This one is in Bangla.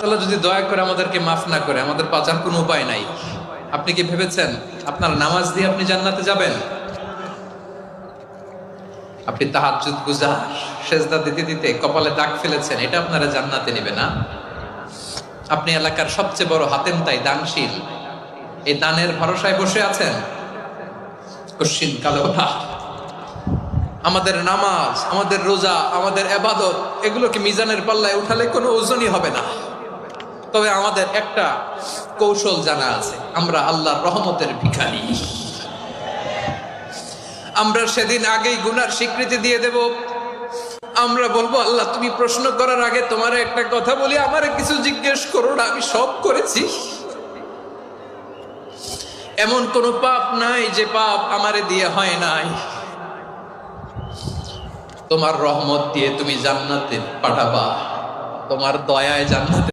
তাআলা যদি দয়া করে আমাদেরকে মাফ না করে, আমাদের বাঁচার কোনো উপায় নাই। আপনি কি ভেবেছেন আপনার নামাজ দিয়ে আপনি জান্নাতে যাবেন? আপনি তাহাজ্জুদ গুজার, সেজদা দিতে দিতে কপালে দাগ ফেলেছেন, এটা আপনারা জান্নাতে নেবে না? আপনি এলাকার সবচেয়ে বড় হাতেম তাই দানশীল, এই দানের ভরসায় বসে আছেন, কশিন কালো না। আমাদের নামাজ, আমাদের রোজা, আমাদের ইবাদত, এগুলোকে মিজানের পাল্লায় উঠালে কোনো ওজনই হবে না। তবে আমাদের একটা কৌশল জানা আছে, আমরা আল্লাহর রহমতের ভিখারি। আমরা সেদিন আগেই গুনার স্বীকৃতি দিয়ে দেব। আমরা বলবো, আল্লাহ তুমি প্রশ্ন করার আগে তোমার একটা কথা বলি, আমারে কিছু জিজ্ঞেস করো না, আমি সব করেছি। এমন কোন পাপ নাই যে পাপ আমারে দিয়ে হয় নাই। তোমার রহমত দিয়ে তুমি জান্নাতে পাঠাবা, তোমার দয়ায় জান্নাতে